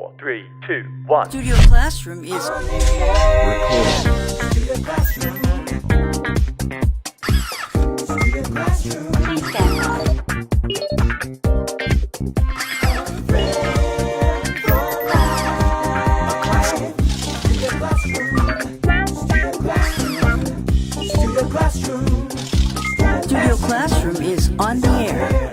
4, 3, 2, 1. Studio Classroom is Studio Classroom. Studio Classroom. Please stand by. Studio Classroom is on the air.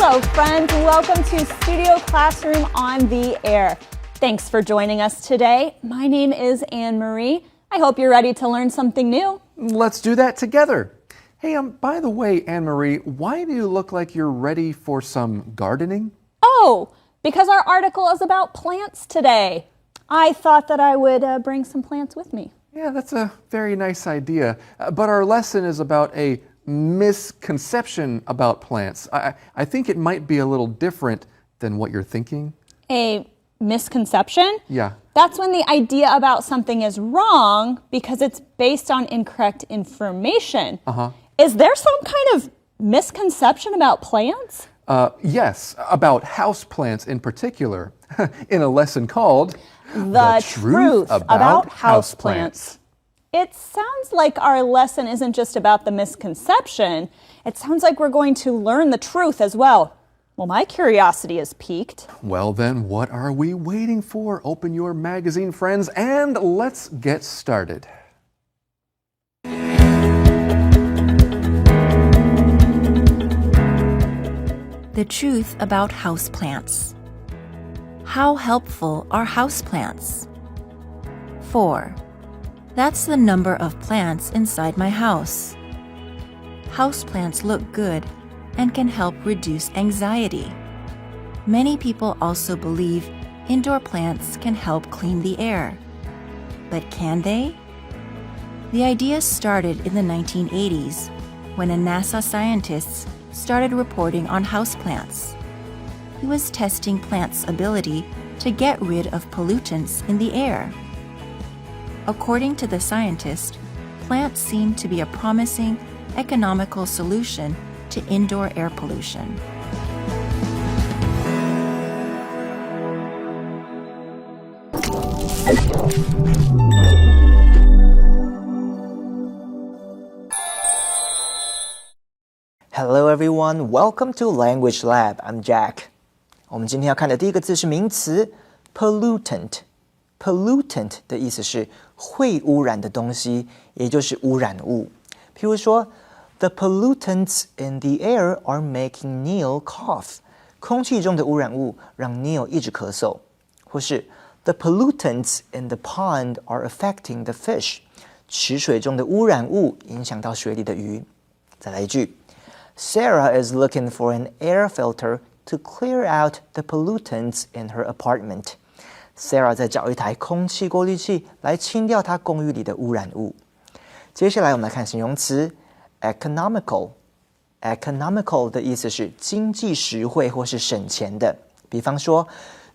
Hello, friends. Welcome to Studio Classroom on the air. Thanks for joining us today. My name is Anne-Marie. I hope you're ready to learn something new. Let's do that together. Hey, by the way, Anne-Marie, why do you look like you're ready for some gardening? Oh, because our article is about plants today. I thought that I would bring some plants with me. Yeah, that's a very nice idea. But our lesson is about a misconception about plants. I think it might be a little different than what you're thinking. A misconception? Yeah. That's when the idea about something is wrong because it's based on incorrect information. Is there some kind of misconception about plants? Yes, about houseplants in particular, in a lesson called The Truth About Houseplants. It sounds like our lesson isn't just about the misconception. It sounds like we're going to learn the truth as well. Well, my curiosity is piqued. Well then, what are we waiting for? Open your magazine, friends, and let's get started. The truth about houseplants. How helpful are houseplants? 4. That's the number of plants inside my house. Houseplants look good and can help reduce anxiety. Many people also believe indoor plants can help clean the air. But can they? The idea started in the 1980s when a NASA scientist started reporting on houseplants. He was testing plants' ability to get rid of pollutants in the air. According to the scientist, plants seem to be a promising, economical solution to indoor air pollution. Hello everyone, welcome to Language Lab. I'm Jack. 我们今天要看的第一个字是名词 pollutant。pollutant 的意思是会污染的东西，也就是污染物。譬如说 The pollutants in the air are making Neil cough. 空气中的污染物让 Neil 一直咳嗽。或是 The pollutants in the pond are affecting the fish. 池水中的污染物影响到水里的鱼。再来一句 Sarah is looking for an air filter to clear out the pollutants in her apartment. Sarah 在找一台空气过滤器来清掉她公寓里的污染物。接下来我们来看形容词 economical。economical 的意思是经济实惠或是省钱的。比方说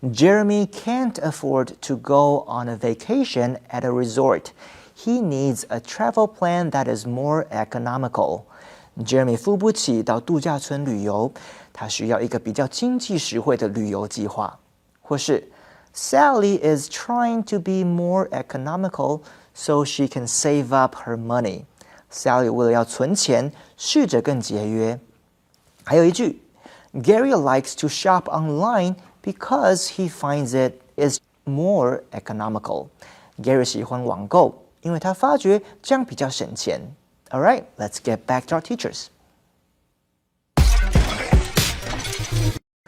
Jeremy can't afford to go on a vacation at a resort. He needs a travel plan that is more economical.Jeremy 付不起到度假村旅游，他需要一个比较经济实惠的旅游计划。或是 Sally is trying to be more economical so she can save up her money. Sally 为了要存钱，试着更节约。还有一句 Gary likes to shop online because he finds it is more economical. Gary 喜欢网购，因为他发觉这样比较省钱。All right, let's get back to our teachers.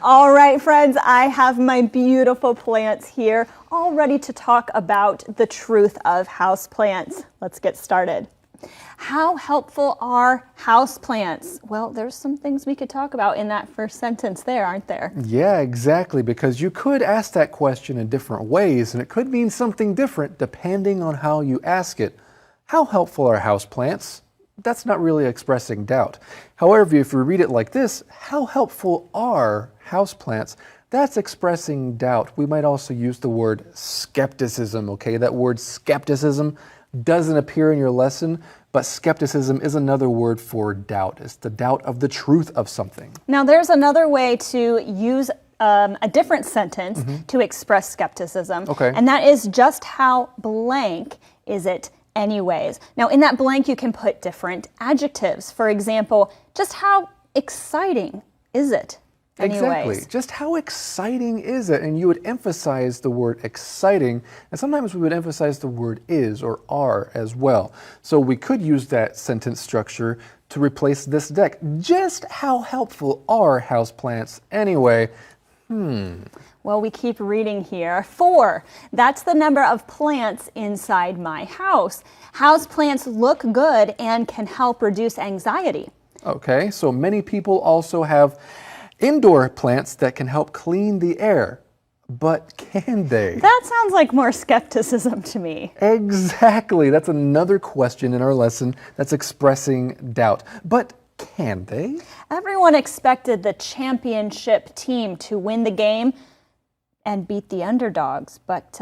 All right, friends, I have my beautiful plants here, all ready to talk about the truth of houseplants. Let's get started. How helpful are houseplants? Well, there's some things we could talk about in that first sentence there, aren't there? Yeah, exactly, because you could ask that question in different ways, and it could mean something different depending on how you ask it. How helpful are houseplants? That's not really expressing doubt. However, if you read it like this, how helpful are houseplants? That's expressing doubt. We might also use the word skepticism, okay? That word skepticism doesn't appear in your lesson, but skepticism is another word for doubt. It's the doubt of the truth of something. Now, there's another way to use a different sentence to express skepticism. Okay. And that is, just how blank is it anyways? Now, in that blank, you can put different adjectives. For example, just how exciting is it anyways? Exactly. Just how exciting is it? And you would emphasize the word exciting, and sometimes we would emphasize the word is or are as well. So we could use that sentence structure to replace this deck. Just how helpful are houseplants anyway? Well, we keep reading here. 4, that's the number of plants inside my house. Houseplants look good and can help reduce anxiety. Okay, so many people also have indoor plants that can help clean the air. But can they? That sounds like more skepticism to me. Exactly. That's another question in our lesson that's expressing doubt. But can they? Everyone expected the championship team to win the game and beat the underdogs, but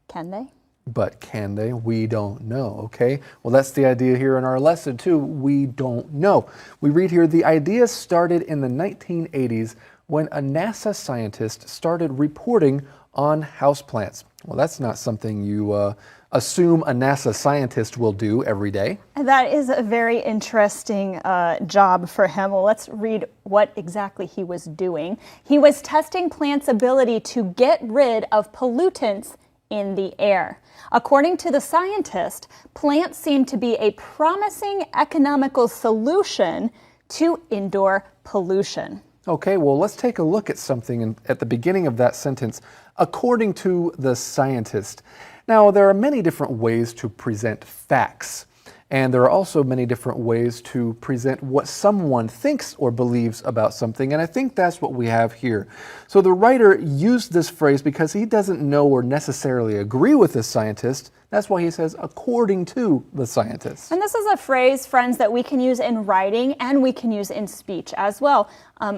can they? But can they? We don't know, okay? Well, that's the idea here in our lesson, too. We don't know. We read here, the idea started in the 1980s when a NASA scientist started reporting on houseplants. Well, that's not something you assume a NASA scientist will do every day. That is a very interesting job for him. Well, let's read what exactly he was doing. He was testing plants' ability to get rid of pollutants in the air. According to the scientist, plants seem to be a promising economical solution to indoor pollution. Okay, well, let's take a look at something at the beginning of that sentence. According to the scientist. Now, there are many different ways to present facts, and there are also many different ways to present what someone thinks or believes about something, and I think that's what we have here. So the writer used this phrase because he doesn't know or necessarily agree with the scientist. That's why he says, according to the scientist. And this is a phrase, friends, that we can use in writing and we can use in speech as well.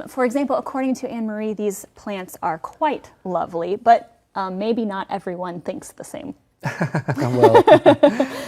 For example, according to Anne-Marie, these plants are quite lovely, but maybe not everyone thinks the same. Well,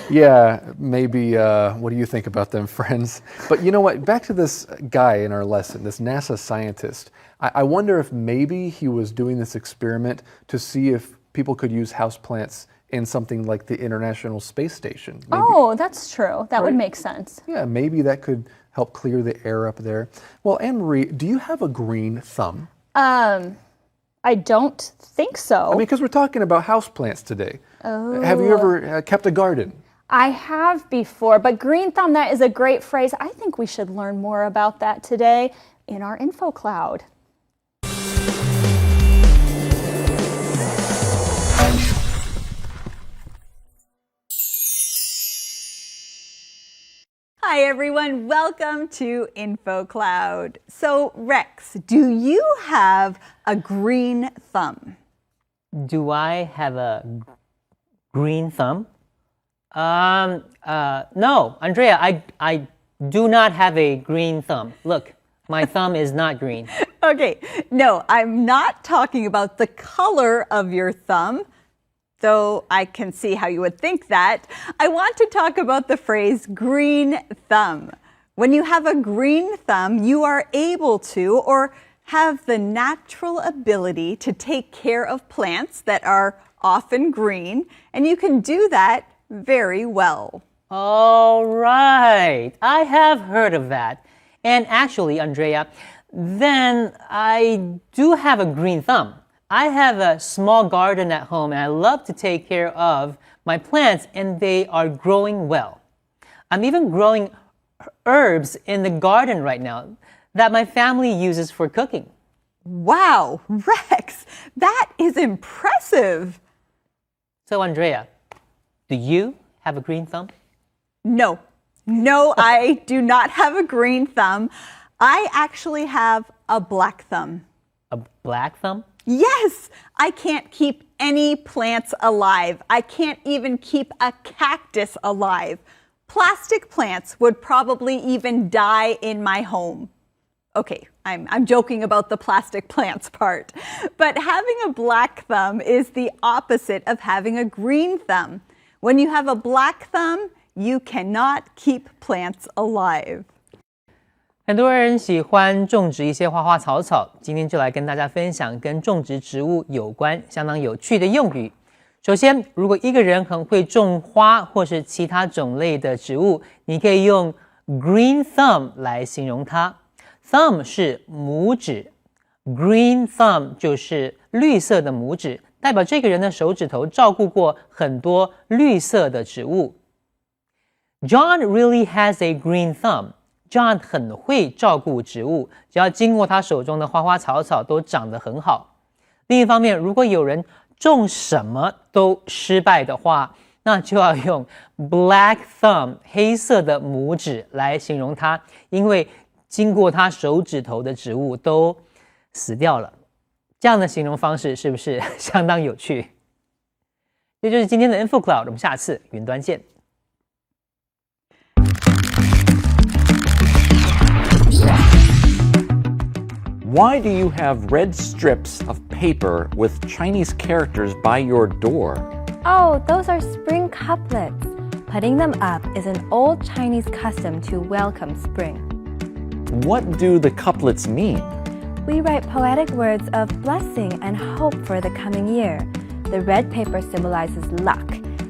yeah, maybe. What do you think about them, friends? But you know what? Back to this guy in our lesson, this NASA scientist. I wonder if maybe he was doing this experiment to see if people could use houseplants in something like the International Space Station. Maybe. Oh, that's true. That would make sense. Yeah, maybe that could help clear the air up there. Well, Anne-Marie, do you have a green thumb? I don't think so. I mean, because we're talking about houseplants today. Oh. Have you ever kept a garden? I have before, but green thumb, that is a great phrase. I think we should learn more about that today in our info cloud. Hi everyone, welcome to InfoCloud. So Rex, do you have a green thumb? Do I have a green thumb? No, Andrea, I do not have a green thumb. Look, my thumb is not green. Okay, no, I'm not talking about the color of your thumb, though I can see how you would think that. I want to talk about the phrase green thumb. When you have a green thumb, you are able to, or have the natural ability to take care of plants that are often green, and you can do that very well. All right, I have heard of that. And actually, Andrea, then I do have a green thumb. I have a small garden at home and I love to take care of my plants and they are growing well. I'm even growing herbs in the garden right now that my family uses for cooking. Wow, Rex, that is impressive. So Andrea, do you have a green thumb? No, I do not have a green thumb. I actually have a black thumb. A black thumb? Yes, I can't keep any plants alive. I can't even keep a cactus alive. Plastic plants would probably even die in my home. Okay, I'm joking about the plastic plants part. But having a black thumb is the opposite of having a green thumb. When you have a black thumb, you cannot keep plants alive. 很多人喜欢种植一些花花草草，今天就来跟大家分享跟种植植物有关相当有趣的用语。首先，如果一个人很会种花或是其他种类的植物，你可以用 green thumb 来形容它。thumb 是拇指， green thumb 就是绿色的拇指，代表这个人的手指头照顾过很多绿色的植物。John really has a green thumb.John 很会照顾植物，只要经过他手中的花花草草都长得很好。另一方面，如果有人种什么都失败的话，那就要用 black thumb 黑色的拇指来形容他，因为经过他手指头的植物都死掉了。这样的形容方式是不是相当有趣？这就是今天的 InfoCloud， 我们下次云端见。Why do you have red strips of paper with Chinese characters by your door? Oh, those are spring couplets. Putting them up is an old Chinese custom to welcome spring. What do the couplets mean? We write poetic words of blessing and hope for the coming year. The red paper symbolizes luck,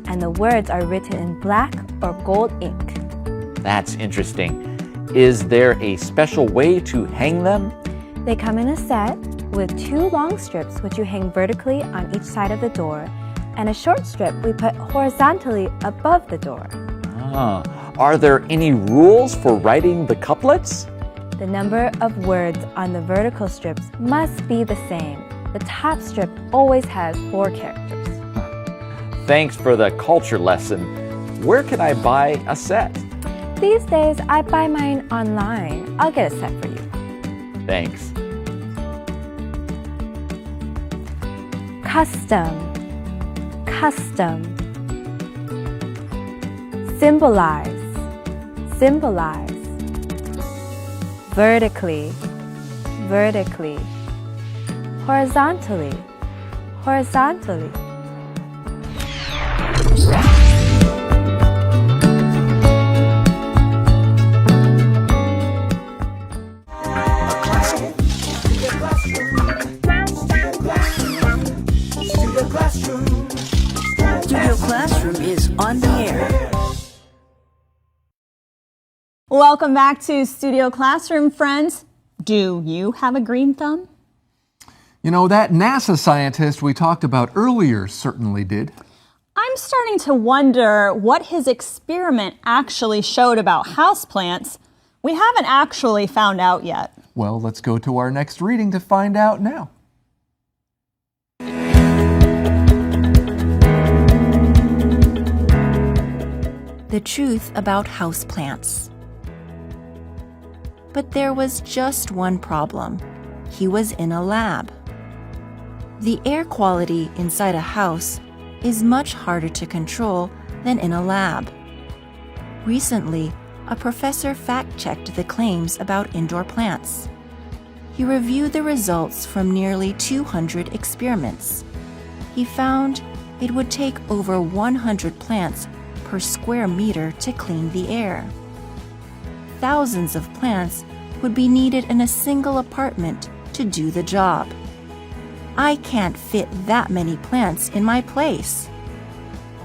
and the words are written in black or gold ink. That's interesting. Is there a special way to hang them? They come in a set with 2 long strips which you hang vertically on each side of the door, and a short strip we put horizontally above the door. Are there any rules for writing the couplets? The number of words on the vertical strips must be the same. The top strip always has 4 characters. Thanks for the culture lesson. Where can I buy a set? These days, I buy mine online. I'll get a set for you. Thanks. Custom, custom. Symbolize, symbolize. Vertically, vertically. Horizontally, horizontally. Studio Classroom is on the air. Welcome back to Studio Classroom, friends. Do you have a green thumb? You know, that NASA scientist we talked about earlier certainly did. I'm starting to wonder what his experiment actually showed about houseplants. We haven't actually found out yet. Well, let's go to our next reading to find out now. The truth about houseplants. But there was just one problem. He was in a lab. The air quality inside a house is much harder to control than in a lab. Recently, a professor fact-checked the claims about indoor plants. He reviewed the results from nearly 200 experiments. He found it would take over 100 plants per square meter to clean the air. Thousands of plants would be needed in a single apartment to do the job. I can't fit that many plants in my place.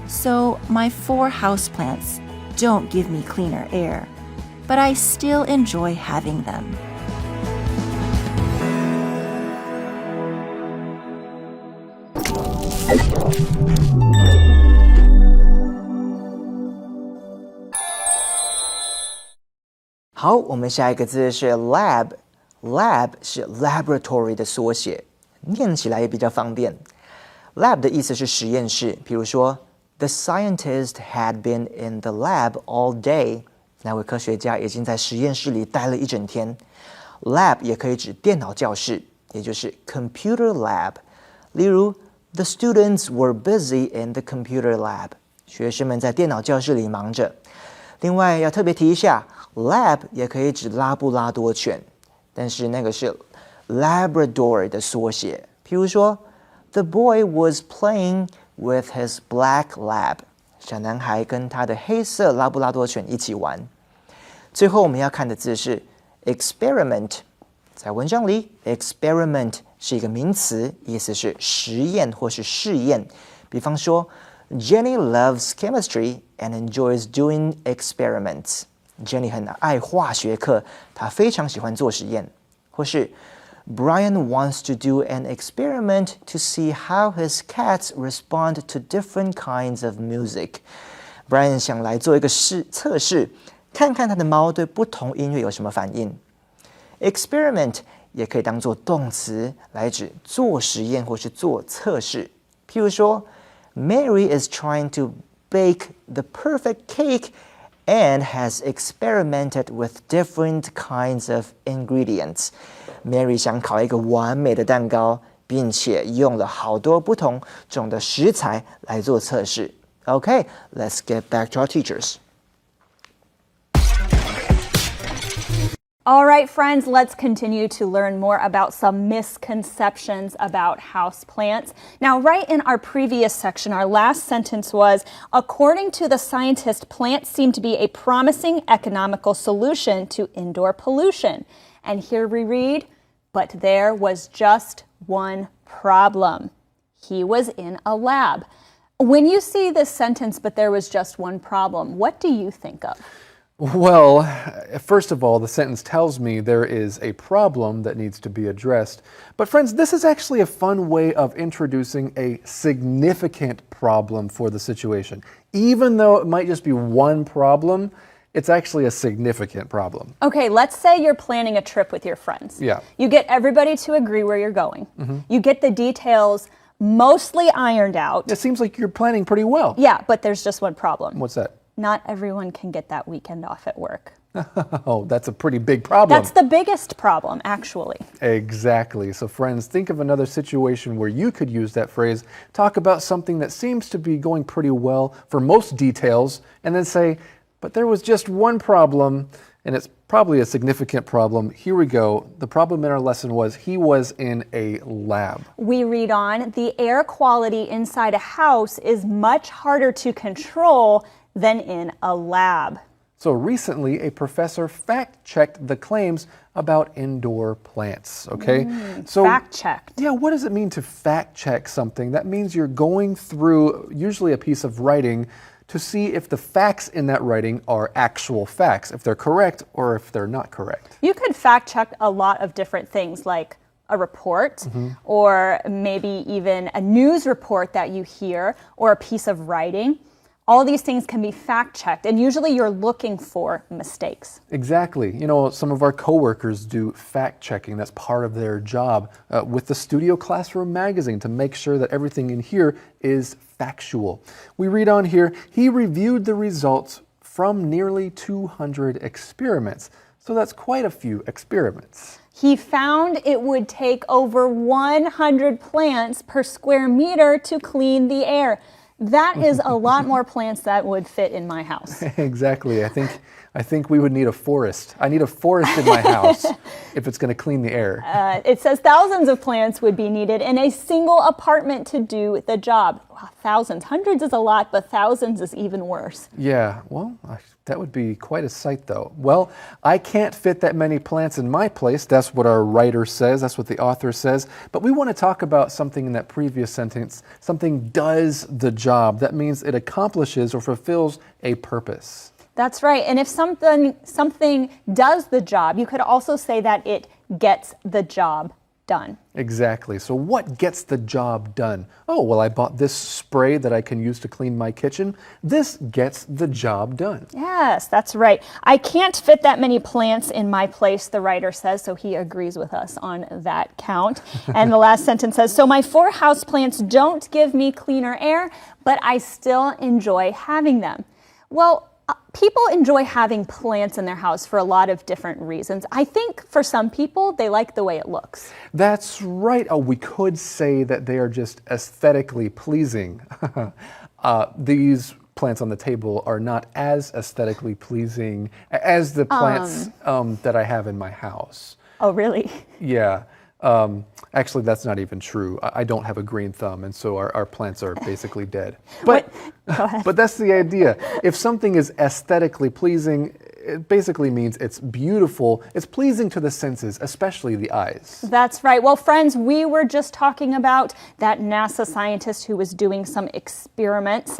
So my 4 houseplants don't give me cleaner air, but I still enjoy having them. "好，我们下一个字是 lab。lab 是 laboratory 的缩写，念起来也比较方便。lab 的意思是实验室，比如说 The scientist had been in the lab all day。那位科学家已经在实验室里待了一整天。lab 也可以指电脑教室，也就是 computer lab。例如 The students were busy in the computer lab。学生们在电脑教室里忙着。另外要特别提一下 ，lab 也可以指拉布拉多犬，但是那个是 Labrador 的缩写。譬如说 ，The boy was playing with his black lab。小男孩跟他的黑色拉布拉多犬一起玩。最后我们要看的字是 experiment 在文章里 experiment 是一个名词，意思是实验或是试验。比方说 Jenny loves chemistry and enjoys doing experiments. Jenny 很爱化学课，她非常喜欢做实验。或是 Brian wants to do an experiment to see how his cats respond to different kinds of music. Brian 想来做一个测试，看看他的猫对不同音乐有什么反应。Experiment 也可以当作动词来指做实验或是做测试。譬如说 Mary is trying to bake the perfect cake and has experimented with different kinds of ingredients. Mary 想烤一个完美的蛋糕，并且用了好多不同种的食材来做测试。Okay, let's get back to our teachers. All right, friends, let's continue to learn more about some misconceptions about houseplants. Now, right in our previous section, our last sentence was, according to the scientist, plants seem to be a promising economical solution to indoor pollution. And here we read, but there was just one problem. He was in a lab. When you see this sentence, but there was just one problem, what do you think of? Well, first of all, the sentence tells me there is a problem that needs to be addressed. But friends, this is actually a fun way of introducing a significant problem for the situation. Even though it might just be one problem, it's actually a significant problem. Okay, let's say you're planning a trip with your friends. Yeah. You get everybody to agree where you're going. You get the details mostly ironed out. It seems like you're planning pretty well. Yeah, but there's just one problem. What's that? Not everyone can get that weekend off at work. Oh, that's a pretty big problem. That's the biggest problem, actually. Exactly. So friends, think of another situation where you could use that phrase, talk about something that seems to be going pretty well for most details, and then say, but there was just one problem, and it's probably a significant problem. Here we go. The problem in our lesson was he was in a lab. We read on, the air quality inside a house is much harder to control than in a lab. So recently, a professor fact-checked the claims about indoor plants, okay? So Fact-checked. Yeah, what does it mean to fact-check something? That means you're going through usually a piece of writing to see if the facts in that writing are actual facts, if they're correct or if they're not correct. You could fact-check a lot of different things, like a report, or maybe even a news report that you hear, or a piece of writing. All these things can be fact-checked, and usually you're looking for mistakes. Exactly. You know, some of our coworkers do fact-checking. That's part of their job with the Studio Classroom magazine to make sure that everything in here is factual. We read on here, he reviewed the results from nearly 200 experiments. So that's quite a few experiments. He found it would take over 100 plants per square meter to clean the air. That is a lot more plants that would fit in my house. Exactly. I think we would need a forest. I need a forest in my house if it's going to clean the air. It says thousands of plants would be needed in a single apartment to do the job. Wow, thousands. Hundreds is a lot, but thousands is even worse. Yeah, well, that would be quite a sight, though. Well, I can't fit that many plants in my place. That's what our writer says. That's what the author says. But we want to talk about something in that previous sentence. Something does the job. That means it accomplishes or fulfills a purpose. That's right. And if something does the job, you could also say that it gets the job done. Exactly. So what gets the job done? Oh, well, I bought this spray that I can use to clean my kitchen. This gets the job done. Yes, that's right. I can't fit that many plants in my place, the writer says, so he agrees with us on that count. And the last sentence says, so my 4 houseplants don't give me cleaner air, but I still enjoy having them. Well, people enjoy having plants in their house for a lot of different reasons. I think for some people, they like the way it looks. That's right. Oh, we could say that they are just aesthetically pleasing. These plants on the table are not as aesthetically pleasing as the plants that I have in my house. Oh, really? Yeah. Actually, that's not even true. I don't have a green thumb, and so our plants are basically dead. But, Go ahead. But that's the idea. If something is aesthetically pleasing, It basically means it's beautiful, it's pleasing to the senses, especially the eyes. That's right. Well, friends, we were just talking about that NASA scientist who was doing some experiments.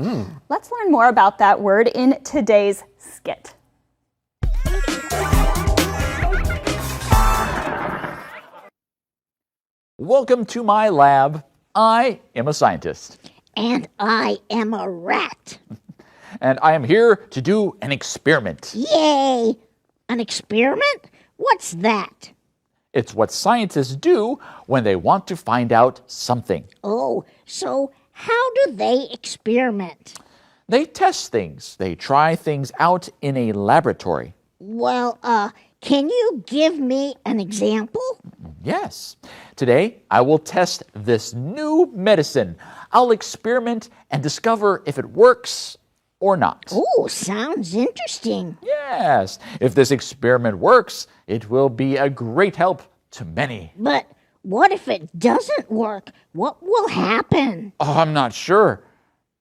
Let's learn more about that word in today's skit. Welcome to my lab. I am a scientist. And I am a rat. And I am here to do an experiment. Yay! An experiment? What's that? It's what scientists do when they want to find out something. Oh, so how do they experiment? They test things. They try things out in a laboratory. Well, can you give me an example? Yes. Today, I will test this new medicine. I'll experiment and discover if it works or not. Oh, sounds interesting. Yes. If this experiment works, it will be a great help to many. But what if it doesn't work? What will happen? Oh, I'm not sure.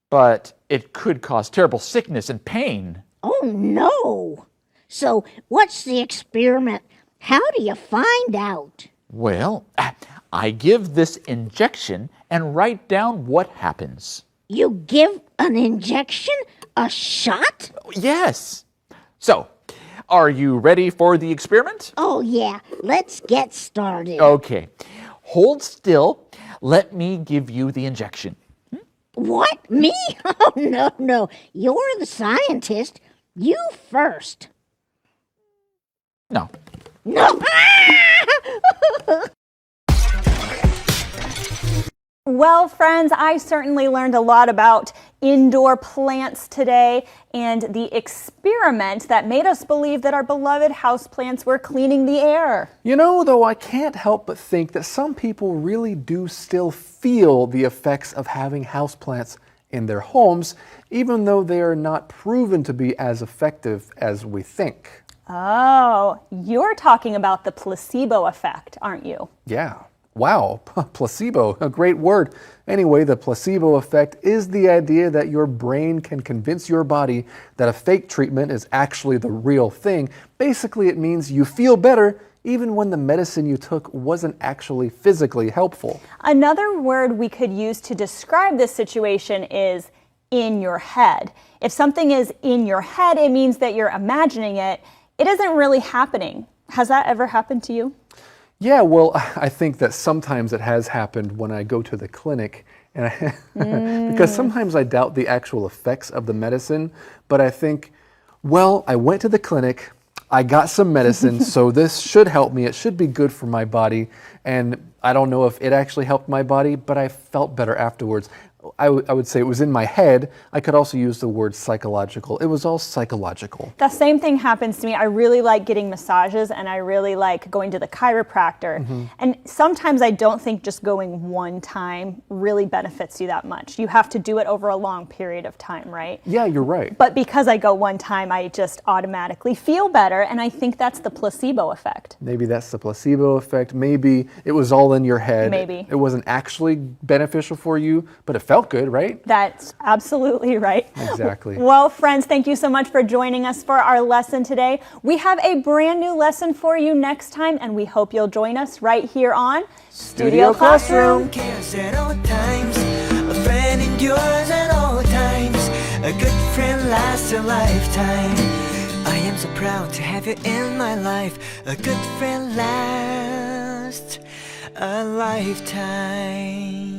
But it could cause terrible sickness and pain. Oh, no. So what's the experiment? How do you find out? Well, I give this injection and write down what happens. You give an injection? A shot? Yes. So, are you ready for the experiment? Oh, yeah. Let's get started. Okay. Hold still. Let me give you the injection. What? Me? Oh, no. You're the scientist. You first. No. No. Well, friends, I certainly learned a lot about indoor plants today and the experiment that made us believe that our beloved houseplants were cleaning the air. You know, though, I can't help but think that some people really do still feel the effects of having houseplants in their homes, even though they are not proven to be as effective as we think. Oh, you're talking about the placebo effect, aren't you? Yeah. Wow, placebo, a great word. Anyway, the placebo effect is the idea that your brain can convince your body that a fake treatment is actually the real thing. Basically, it means you feel better even when the medicine you took wasn't actually physically helpful. Another word we could use to describe this situation is in your head. If something is in your head, it means that you're imagining it. It isn't really happening. Has that ever happened to you? Yeah, well, I think that sometimes it has happened when I go to the clinic, and because sometimes I doubt the actual effects of the medicine, but I think, well, I went to the clinic, I got some medicine, so this should help me, it should be good for my body, and I don't know if it actually helped my body, but I felt better afterwards. I would say it was in my head. I could also use the word psychological. It was all psychological. The same thing happens to me. I really like getting massages and I really like going to the chiropractor. And sometimes I don't think just going one time really benefits you that much. You have to do it over a long period of time, right? Yeah, you're right. But because I go one time, I just automatically feel better. And I think that's the placebo effect. Maybe that's the placebo effect. Maybe it was all in your head. Maybe. It wasn't actually beneficial for you, but it felt good, right? That's absolutely right. Exactly. Well, friends, thank you so much for joining us for our lesson today. We have a brand new lesson for you next time, and we hope you'll join us right here on Studio Classroom. Cares at all times. A friend endures at all times. A good friend lasts a lifetime. I am so proud to have you in my life. A good friend lasts a lifetime.